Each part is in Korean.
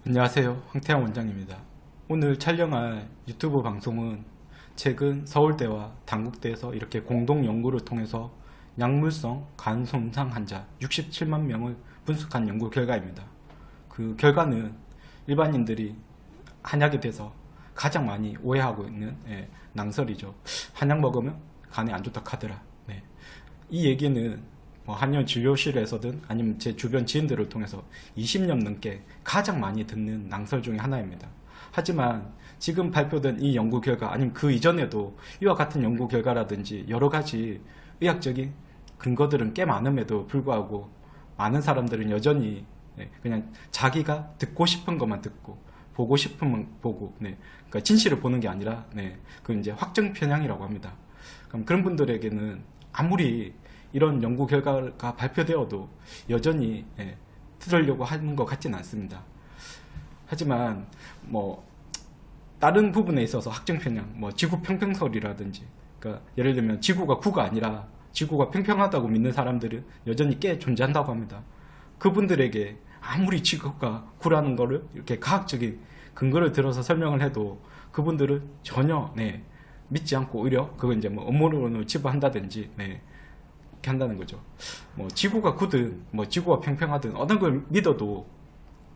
안녕하세요. 황태양 원장입니다. 오늘 촬영할 유튜브 방송은 최근 서울대와 단국대에서 이렇게 공동 연구를 통해서 약물성 간 손상 환자 67만 명을 분석한 연구 결과입니다. 그 결과는 일반인들이 한약에 대해서 가장 많이 오해하고 있는 낭설이죠. 한약 먹으면 간에 안 좋다 하더라. 이 얘기는 한의원 진료실에서든 아니면 제 주변 지인들을 통해서 20년 넘게 가장 많이 듣는 낭설 중에 하나입니다. 하지만 지금 발표된 이 연구 결과 아니면 그 이전에도 이와 같은 연구 결과라든지 여러 가지 의학적인 근거들은 꽤 많음에도 불구하고 많은 사람들은 여전히 그냥 자기가 듣고 싶은 것만 듣고 보고 싶은 것만 보고 그러니까 진실을 보는 게 아니라 그 이제 확정 편향이라고 합니다. 그럼 그런 분들에게는 아무리 이런 연구 결과가 발표되어도 여전히 들으려고 하는 것 같지는 않습니다. 하지만 다른 부분에 있어서 확정 편향, 지구 평평설이라든지, 그러니까 예를 들면 지구가 구가 아니라 지구가 평평하다고 믿는 사람들은 여전히 꽤 존재한다고 합니다. 그분들에게 아무리 지구가 구라는 거를 이렇게 과학적인 근거를 들어서 설명을 해도 그분들은 전혀 믿지 않고 오히려 그걸 이제 음모론을 치부한다든지 이렇게 한다는 거죠. 지구가 굳든 지구가 평평하든 어떤 걸 믿어도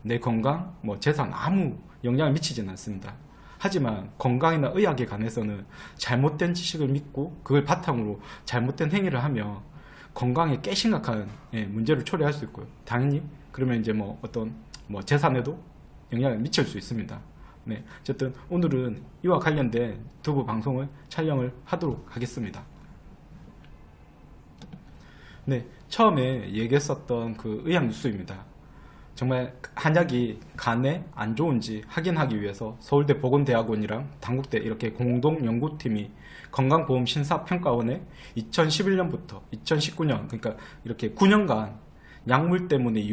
내 건강, 재산 아무 영향을 미치지는 않습니다. 하지만 건강이나 의학에 관해서는 잘못된 지식을 믿고 그걸 바탕으로 잘못된 행위를 하면 건강에 꽤 심각한 문제를 초래할 수 있고요. 당연히 그러면 이제 어떤 재산에도 영향을 미칠 수 있습니다. 어쨌든 오늘은 이와 관련된 유튜브 방송을 촬영을 하도록 하겠습니다. 처음에 얘기했었던 그 의학 뉴스입니다. 정말 한약이 간에 안 좋은지 확인하기 위해서 서울대 보건대학원이랑 단국대 이렇게 공동 연구팀이 건강보험심사평가원에 2011년부터 2019년 그러니까 이렇게 9년간 약물 때문에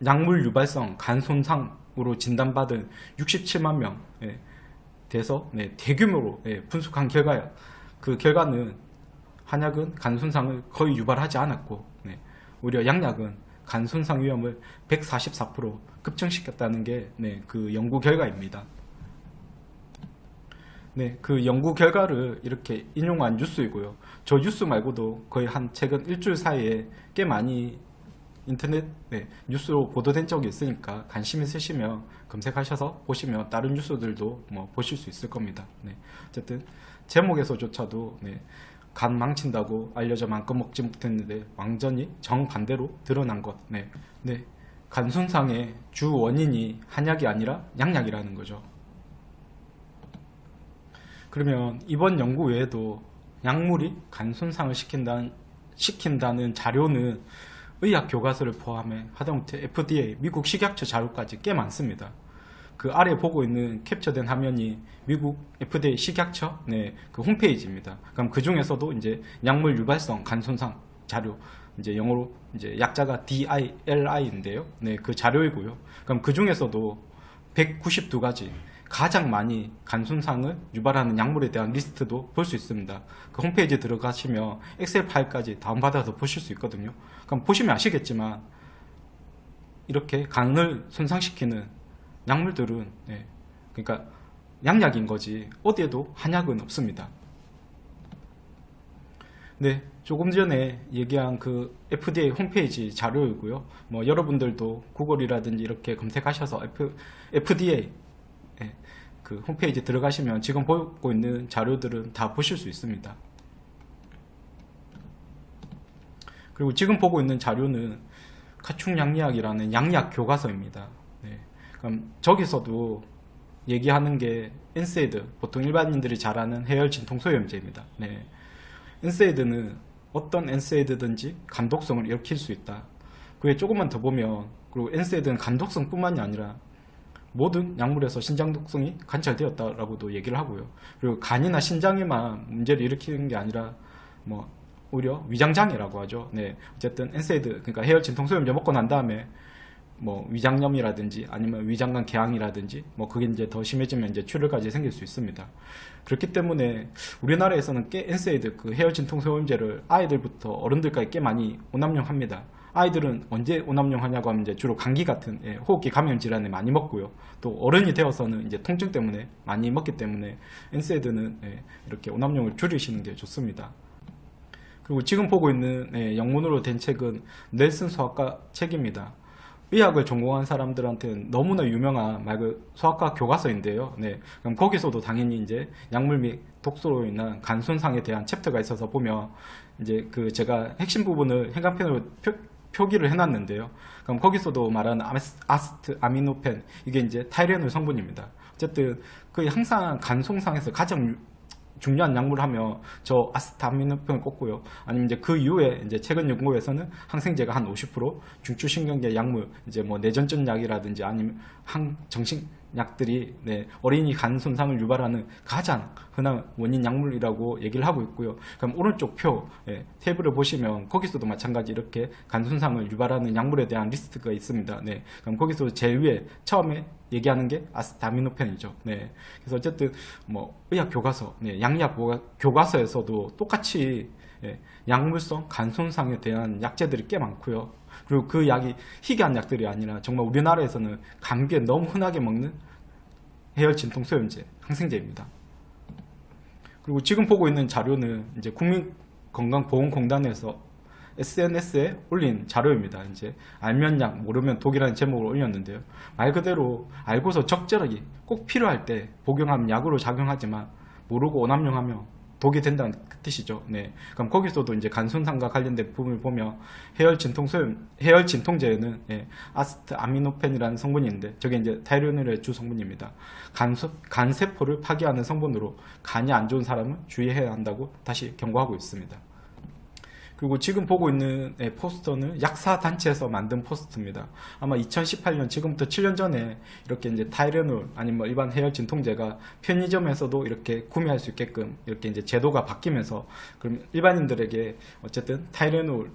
약물 유발성 간 손상으로 진단받은 67만 명에 대해서 대규모로 분석한 결과야. 그 결과는 한약은 간 손상을 거의 유발하지 않았고 오히려 양약은 간 손상 위험을 144% 급증시켰다는 게 그 연구 결과입니다. 그 연구 결과를 이렇게 인용한 뉴스이고요. 저 뉴스 말고도 거의 한 최근 일주일 사이에 꽤 많이 인터넷 뉴스로 보도된 적이 있으니까 관심 있으시면 검색하셔서 보시면 다른 뉴스들도 보실 수 있을 겁니다. 어쨌든 제목에서조차도 간 망친다고 알려져 만큼 먹지 못했는데 완전히 정반대로 드러난 것. 간 손상의 주 원인이 한약이 아니라 양약이라는 거죠. 그러면 이번 연구 외에도 약물이 간 손상을 시킨다는 자료는 의학 교과서를 포함해 하다못해 FDA 미국 식약처 자료까지 꽤 많습니다. 그 아래 보고 있는 캡처된 화면이 미국 FDA 식약처 그 홈페이지입니다. 그럼 그 중에서도 이제 약물 유발성 간 손상 자료, 이제 영어로 이제 약자가 DILI인데요. 그 자료이고요. 그럼 그 중에서도 192가지 가장 많이 간 손상을 유발하는 약물에 대한 리스트도 볼 수 있습니다. 그 홈페이지에 들어가시면 엑셀 파일까지 다운받아서 보실 수 있거든요. 그럼 보시면 아시겠지만 이렇게 간을 손상시키는 약물들은 그러니까 양약인 거지 어디에도 한약은 없습니다. 조금 전에 얘기한 그 FDA 홈페이지 자료이고요. 여러분들도 구글이라든지 이렇게 검색하셔서 FDA 그 홈페이지 들어가시면 지금 보고 있는 자료들은 다 보실 수 있습니다. 그리고 지금 보고 있는 자료는 가축양리학이라는 양약 교과서입니다. 그럼 저기서도 얘기하는 게 엔세이드, 보통 일반인들이 잘 아는 해열 진통소염제입니다. 엔세이드는 어떤 엔세이드든지 간독성을 일으킬 수 있다. 그게 조금만 더 보면, 그리고 엔세이드는 간독성 뿐만이 아니라 모든 약물에서 신장독성이 관찰되었다라고도 얘기를 하고요. 그리고 간이나 신장에만 문제를 일으키는 게 아니라 오히려 위장장애라고 하죠. 어쨌든 엔세이드, 그러니까 해열 진통소염제 먹고 난 다음에 위장염이라든지 아니면 위장관 개항이라든지 그게 이제 더 심해지면 이제 출혈까지 생길 수 있습니다. 그렇기 때문에 우리나라에서는 꽤 엔세이드 그 해열 진통소염제를 아이들부터 어른들까지 꽤 많이 오남용합니다. 아이들은 언제 오남용 하냐고 하면 이제 주로 감기 같은 호흡기 감염 질환에 많이 먹고요. 또 어른이 되어서는 이제 통증 때문에 많이 먹기 때문에 NSAID는 이렇게 오남용을 줄이시는 게 좋습니다. 그리고 지금 보고 있는 영문으로 된 책은 넬슨 소아과 책입니다. 의학을 전공한 사람들한테는 너무나 유명한 소아과 교과서인데요. 그럼 거기서도 당연히 이제 약물 및 독소로 인한 간 손상에 대한 챕터가 있어서 보면 이제 제가 핵심 부분을 행간펜으로 표기를 해놨는데요. 그럼 거기서도 말하는 아스트 아미노펜, 이게 이제 타이레놀 성분입니다. 어쨌든 항상 간 손상에서 가장 중요한 약물을 하면 저 아스타미노펜을 꼽고요. 아니면 이제 그 이후에 이제 최근 연구에서는 항생제가 한 50%, 중추신경계 약물, 이제 뭐 뇌전증 약이라든지 아니면 항정신 약들이 어린이 간 손상을 유발하는 가장 흔한 원인 약물이라고 얘기를 하고 있고요. 그럼 오른쪽 탭을 보시면 거기서도 마찬가지 이렇게 간 손상을 유발하는 약물에 대한 리스트가 있습니다. 그럼 거기서 제일 위에 처음에 얘기하는 게 아스타미노펜이죠. 그래서 어쨌든 뭐 의학 교과서, 양약 교과서에서도 똑같이 약물성 간 손상에 대한 약제들이 꽤 많고요. 그리고 그 약이 희귀한 약들이 아니라 정말 우리나라에서는 감기에 너무 흔하게 먹는 해열 진통소염제, 항생제입니다. 그리고 지금 보고 있는 자료는 이제 국민건강보험공단에서 SNS에 올린 자료입니다. 이제 알면 약, 모르면 독이라는 제목을 올렸는데요. 말 그대로 알고서 적절하게 꼭 필요할 때 복용하면 약으로 작용하지만 모르고 오남용하면 독이 된다는 그 뜻이죠. 그럼 거기서도 이제 간 손상과 관련된 부분을 보면 해열 진통제에는 아스트 아미노펜이라는 성분이 있는데 저게 이제 타이레놀의 주 성분입니다. 간 세포를 파괴하는 성분으로 간이 안 좋은 사람은 주의해야 한다고 다시 경고하고 있습니다. 그리고 지금 보고 있는 포스터는 약사단체에서 만든 포스터입니다. 아마 2018년, 지금부터 7년 전에 이렇게 이제 타이레놀 아니면 뭐 일반 해열 진통제가 편의점에서도 이렇게 구매할 수 있게끔 이렇게 이제 제도가 바뀌면서 그럼 일반인들에게 어쨌든 타이레놀의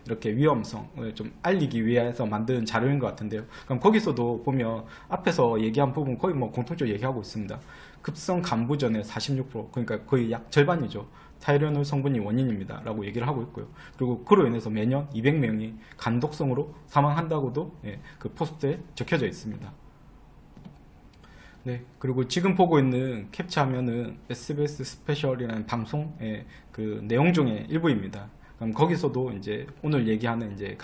이렇게 위험성을 좀 알리기 위해서 만든 자료인 것 같은데요. 그럼 거기서도 보면 앞에서 얘기한 부분 거의 뭐 공통적으로 얘기하고 있습니다. 급성 간부전의 46%, 그러니까 거의 약 절반이죠. 타이레놀 성분이 원인입니다 라고 얘기를 하고 있고요. 그리고 그로 인해서 매년 200명이 간독성으로 사망한다고도 그 포스트에 적혀져 있습니다. 그리고 지금 보고 있는 캡처화면은 SBS 스페셜이라는 방송의 그 내용 중에 일부입니다. 그럼 거기서도 이제 오늘 얘기하는 이제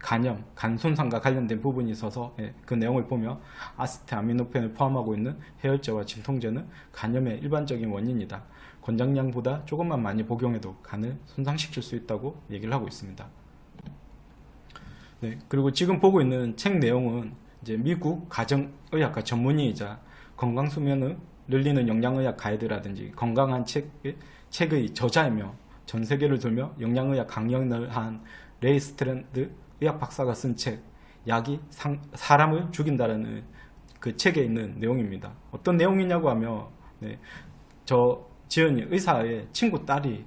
간염, 간 손상과 관련된 부분이 있어서 그 내용을 보면 아스타미노펜을 포함하고 있는 해열제와 진통제는 간염의 일반적인 원인이다. 권장량보다 조금만 많이 복용해도 간을 손상시킬 수 있다고 얘기를 하고 있습니다. 그리고 지금 보고 있는 책 내용은 이제 미국 가정의학과 전문의이자 건강수면을 늘리는 영양의학 가이드라든지 건강한 책의 저자이며 전 세계를 돌며 영양의학 강연을 한 레이 스트랜드 의학 박사가 쓴 책 약이 사람을 죽인다라는 그 책에 있는 내용입니다. 어떤 내용이냐고 하면 지은이 의사의 친구 딸이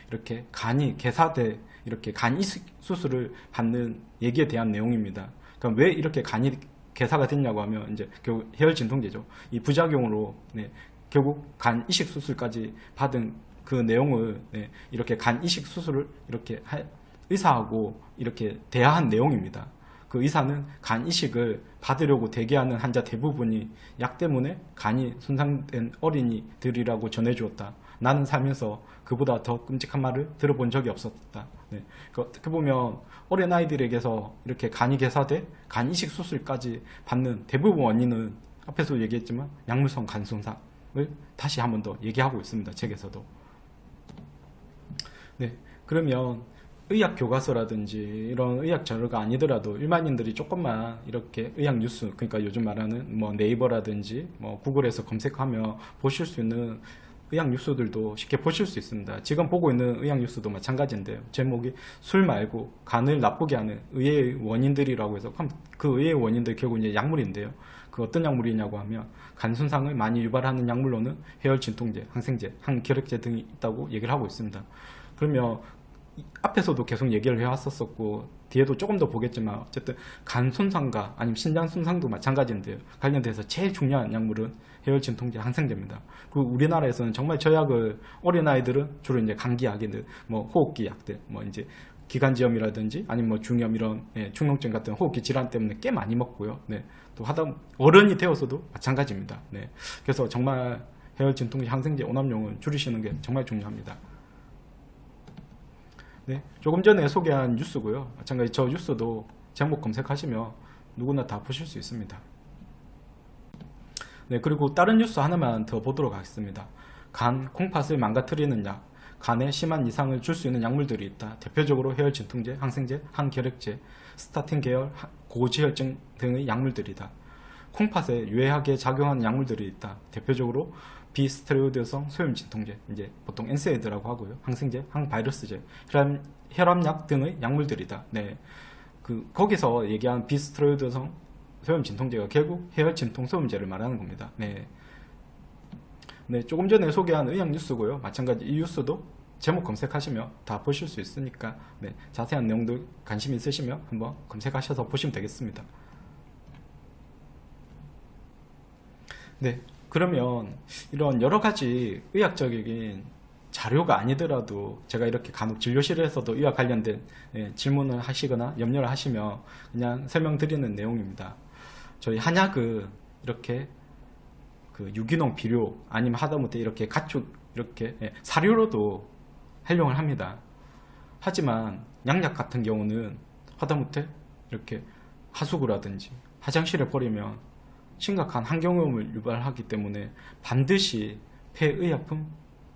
이렇게 간이 개사돼 이렇게 간 이식 수술을 받는 얘기에 대한 내용입니다. 그러니까 왜 이렇게 간이 개사가 됐냐고 하면 이제 결국 해열 진통제죠. 이 부작용으로 결국 간 이식 수술까지 받은 그 내용을 이렇게 간 이식 수술을 이렇게 의사하고 이렇게 대화한 내용입니다. 그 의사는 간 이식을 받으려고 대기하는 환자 대부분이 약 때문에 간이 손상된 어린이들이라고 전해주었다. 나는 살면서 그보다 더 끔찍한 말을 들어본 적이 없었다. 어떻게 보면 어린아이들에게서 이렇게 간이 개사돼 간 이식 수술까지 받는 대부분 원인은 앞에서 얘기했지만 약물성 간 손상을 다시 한 번 더 얘기하고 있습니다. 책에서도. 그러면 의학 교과서라든지 이런 의학 자료가 아니더라도 일반인들이 조금만 이렇게 의학 뉴스, 그러니까 요즘 말하는 뭐 네이버라든지 뭐 구글에서 검색하며 보실 수 있는 의학 뉴스들도 쉽게 보실 수 있습니다. 지금 보고 있는 의학 뉴스도 마찬가지인데요. 제목이 술 말고 간을 나쁘게 하는 의외의 원인들이라고 해서 그 의외의 원인들 결국 이제 약물인데요. 그 어떤 약물이냐고 하면 간 손상을 많이 유발하는 약물로는 해열 진통제, 항생제, 항결핵제 등이 있다고 얘기를 하고 있습니다. 그러면 앞에서도 계속 얘기를 해왔었고 뒤에도 조금 더 보겠지만 어쨌든 간 손상과 아니면 신장 손상도 마찬가지인데요. 관련돼서 제일 중요한 약물은 해열 진통제, 항생제입니다. 그리고 우리나라에서는 정말 저 약을 어린아이들은 주로 이제 감기 약이들, 뭐 호흡기 약들, 뭐 이제 기관지염이라든지 아니면 뭐 중염 이런 축농증 같은 호흡기 질환 때문에 꽤 많이 먹고요. 네, 또 하다 어른이 되어서도 마찬가지입니다. 네, 그래서 정말 해열 진통제, 항생제, 오남용은 줄이시는 게 정말 중요합니다. 네, 조금 전에 소개한 뉴스고요. 마찬가지 저 뉴스도 제목 검색하시면 누구나 다 보실 수 있습니다. 네, 그리고 다른 뉴스 하나만 더 보도록 하겠습니다. 간, 콩팥을 망가뜨리는 약, 간에 심한 이상을 줄 수 있는 약물들이 있다. 대표적으로 해열 진통제, 항생제, 항결핵제, 스타틴 계열, 고지혈증 등의 약물들이다. 콩팥에 유해하게 작용하는 약물들이 있다. 대표적으로 비스테로이드성 소염 진통제, 이제 보통 엔세이드라고 하고요. 항생제, 항바이러스제, 혈압약 등의 약물들이다. 네, 거기서 얘기한 비스테로이드성 소염 진통제가 결국 해열 진통 소염제를 말하는 겁니다. 네. 네, 조금 전에 소개한 의학 뉴스고요. 마찬가지 이 뉴스도 제목 검색하시면 다 보실 수 있으니까 네, 자세한 내용들 관심 있으시면 한번 검색하셔서 보시면 되겠습니다. 네, 그러면 이런 여러 가지 의학적인 자료가 아니더라도 제가 이렇게 간혹 진료실에서도 의학 관련된 질문을 하시거나 염려를 하시면 그냥 설명드리는 내용입니다. 저희 한약은 이렇게 유기농 비료 아니면 하다못해 이렇게 가축 이렇게 사료로도 활용을 합니다. 하지만 양약 같은 경우는 하다못해 이렇게 하수구라든지 화장실에 버리면 심각한 환경오염을 유발하기 때문에 반드시 폐의약품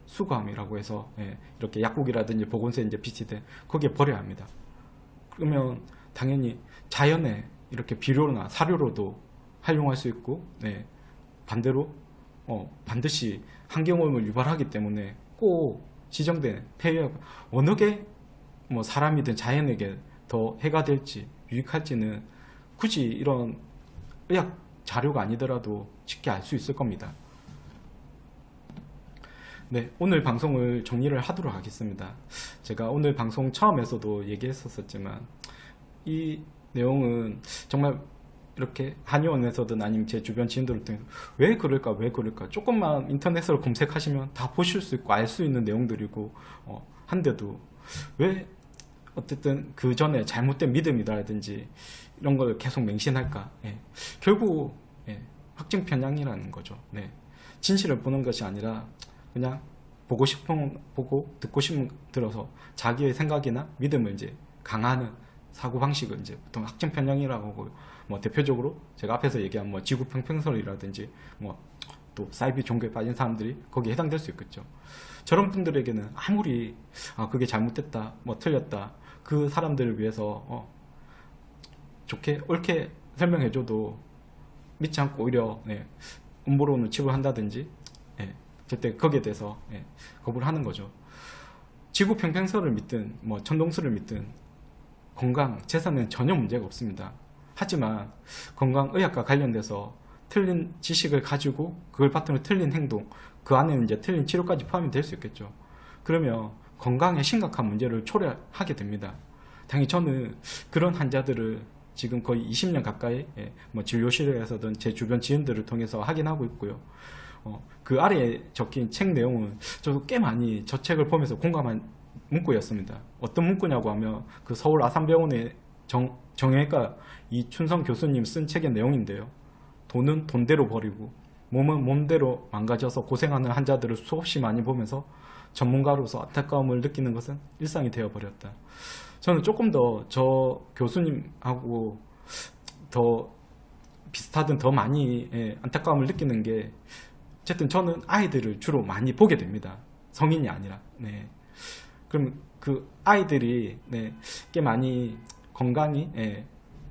수거함이라고 해서 이렇게 약국이라든지 보건소에 이제 비치된 거기에 버려야 합니다. 그러면 당연히 자연에 이렇게 비료나 사료로도 활용할 수 있고 반대로 반드시 환경오염을 유발하기 때문에 꼭 지정된 폐의약 어느 게 뭐 사람이든 자연에게 더 해가 될지 유익할지는 굳이 이런 의학 자료가 아니더라도 쉽게 알 수 있을 겁니다. 네, 오늘 방송을 정리를 하도록 하겠습니다. 제가 오늘 방송 처음에서도 얘기했었지만 이 내용은 정말 이렇게 한의원에서든 아니면 제 주변 지인들을 통해서 왜 그럴까 조금만 인터넷으로 검색하시면 다 보실 수 있고 알 수 있는 내용들이고 한데도 왜 어쨌든 그 전에 잘못된 믿음이라든지 이런 걸 계속 맹신할까. 결국 확증 편향이라는 거죠. 진실을 보는 것이 아니라 그냥 보고 싶은 보고 듣고 싶은 들어서 자기의 생각이나 믿음을 이제 강화하는 사고방식을 이제 보통 확증 편향이라고 하고요. 뭐 대표적으로 제가 앞에서 얘기한 뭐 지구 평평설이라든지 뭐 또 사이비 종교에 빠진 사람들이 거기에 해당될 수 있겠죠. 저런 분들에게는 아무리 그게 잘못됐다, 뭐 틀렸다, 그 사람들을 위해서 좋게 옳게 설명해줘도 믿지 않고 오히려 음모론을 치부한다든지 절대 거기에 대해서 거부를 하는 거죠. 지구 평평설을 믿든 뭐 천동설을 믿든 건강, 재산에는 전혀 문제가 없습니다. 하지만 건강의학과 관련돼서 틀린 지식을 가지고 그걸 바탕으로 틀린 행동, 그 안에는 이제 틀린 치료까지 포함이 될 수 있겠죠. 그러면 건강에 심각한 문제를 초래하게 됩니다. 당연히 저는 그런 환자들을 지금 거의 20년 가까이 뭐 진료실에서든 제 주변 지인들을 통해서 확인하고 있고요. 그 아래에 적힌 책 내용은 저도 꽤 많이 저 책을 보면서 공감한 문구였습니다. 어떤 문구냐고 하면 그 서울 아산병원의 정형외과 이춘성 교수님 쓴 책의 내용인데요. 돈은 돈대로 버리고 몸은 몸대로 망가져서 고생하는 환자들을 수없이 많이 보면서 전문가로서 안타까움을 느끼는 것은 일상이 되어버렸다. 저는 조금 더 저 교수님하고 더 비슷하든 더 많이 안타까움을 느끼는 게 어쨌든 저는 아이들을 주로 많이 보게 됩니다. 성인이 아니라. 그럼 그 아이들이 꽤 많이 건강이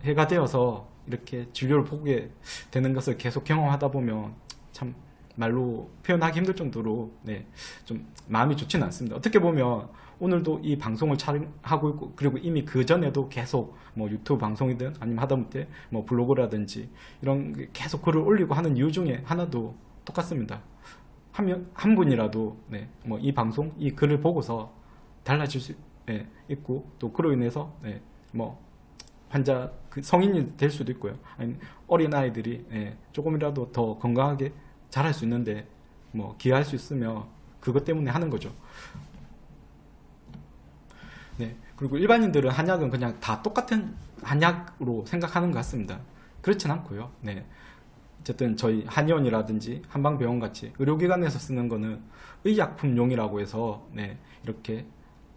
해가 되어서 이렇게 진료를 보게 되는 것을 계속 경험하다 보면 참 말로 표현하기 힘들 정도로 좀 마음이 좋지는 않습니다. 어떻게 보면 오늘도 이 방송을 촬영하고 있고 그리고 이미 그 전에도 계속 뭐 유튜브 방송이든 아니면 하다못해 뭐 블로그라든지 이런 계속 글을 올리고 하는 이유 중에 하나도 똑같습니다. 한 분이라도 뭐 이 방송, 이 글을 보고서 달라질 수 있고 또 그로 인해서 뭐 환자 성인이 될 수도 있고요. 아니면 어린 아이들이 조금이라도 더 건강하게 자랄 수 있는데 뭐 기여할 수 있으면 그것 때문에 하는 거죠. 그리고 일반인들은 한약은 그냥 다 똑같은 한약으로 생각하는 것 같습니다. 그렇진 않고요. 네. 어쨌든 저희 한의원이라든지 한방병원 같이 의료기관에서 쓰는 거는 의약품용이라고 해서 네, 이렇게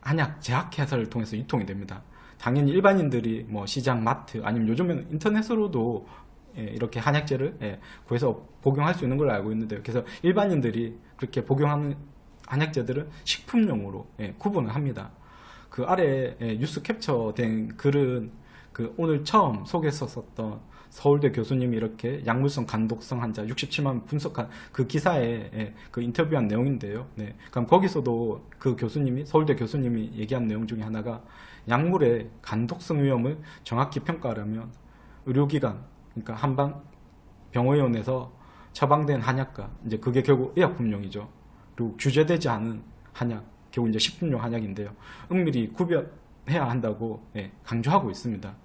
한약 제약회사를 통해서 유통이 됩니다. 당연히 일반인들이 뭐 시장, 마트 아니면 요즘에는 인터넷으로도 이렇게 한약재를 구해서 복용할 수 있는 걸로 알고 있는데요. 그래서 일반인들이 그렇게 복용하는 한약재들은 식품용으로 구분을 합니다. 그 아래에 뉴스 캡처된 글은 그 오늘 처음 소개했었던 서울대 교수님이 이렇게 약물성 간독성 환자 67만 분석한 그 기사에 그 인터뷰한 내용인데요. 네. 그럼 거기서도 그 교수님이, 서울대 교수님이 얘기한 내용 중에 하나가 약물의 간독성 위험을 정확히 평가하려면 의료기관, 그러니까 한방 병원에서 처방된 한약과 이제 그게 결국 의약품용이죠. 그리고 규제되지 않은 한약, 결국 이제 식품용 한약인데요. 은밀히 구별해야 한다고 강조하고 있습니다.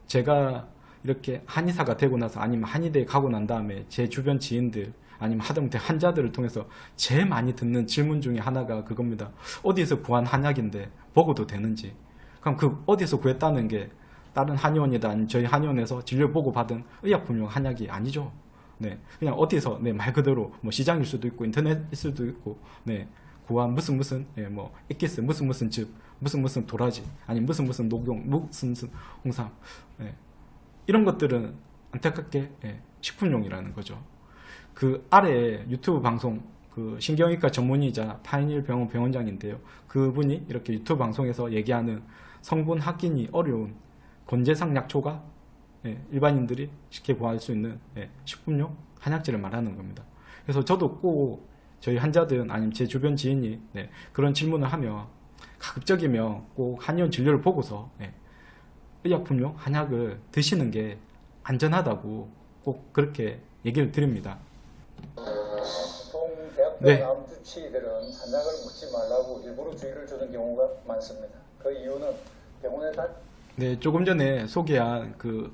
제가 이렇게 한의사가 되고 나서 아니면 한의대에 가고 난 다음에 제 주변 지인들 아니면 하다못해 환자들을 통해서 제일 많이 듣는 질문 중에 하나가 그겁니다. 어디에서 구한 한약인데 먹어도 되는지. 그럼 그 어디서 구했다는 게 다른 한의원이다 아니면 저희 한의원에서 진료 보고 받은 의약품용 한약이 아니죠. 네, 그냥 어디서 말 그대로 뭐 시장일 수도 있고 인터넷일 수도 있고 구한 무슨 뭐 액기스 무슨 즙 무슨 도라지 아니면 무슨 녹용 무슨 홍삼 이런 것들은 안타깝게 식품용이라는 거죠. 그 아래 유튜브 방송 그 신경외과 전문의자 파인일 병원 병원장인데요. 그분이 이렇게 유튜브 방송에서 얘기하는 성분 확인이 어려운 건재상 약초가 일반인들이 쉽게 구할 수 있는 식품용 한약재를 말하는 겁니다. 그래서 저도 꼭 저희 환자들 아니면 제 주변 지인이 그런 질문을 하면 가급적이면 꼭 한의원 진료를 보고서 의약품용 한약을 드시는 게 안전하다고 꼭 그렇게 얘기를 드립니다. 보통 대학병원 나온 주치의들은 한약을 먹지 말라고 일부러 주의를 주는 경우가 많습니다. 그 이유는 병원에 네, 조금 전에 소개한 그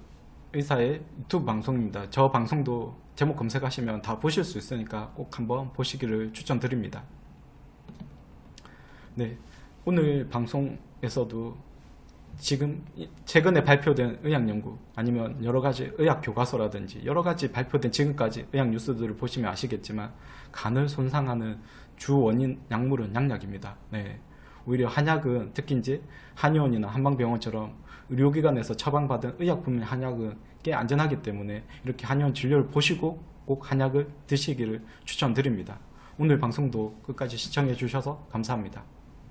의사의 유튜브 방송입니다. 저 방송도 제목 검색하시면 다 보실 수 있으니까 꼭 한번 보시기를 추천드립니다. 네, 오늘 방송에서도 지금 최근에 발표된 의학연구 아니면 여러가지 의학교과서라든지 여러가지 발표된 지금까지 의학 뉴스들을 보시면 아시겠지만 간을 손상하는 주 원인 약물은 양약입니다. 네, 오히려 한약은 특히 이제 한의원이나 한방병원처럼 의료기관에서 처방받은 의약품 한약은 꽤 안전하기 때문에 이렇게 한의원 진료를 보시고 꼭 한약을 드시기를 추천드립니다. 오늘 방송도 끝까지 시청해 주셔서 감사합니다.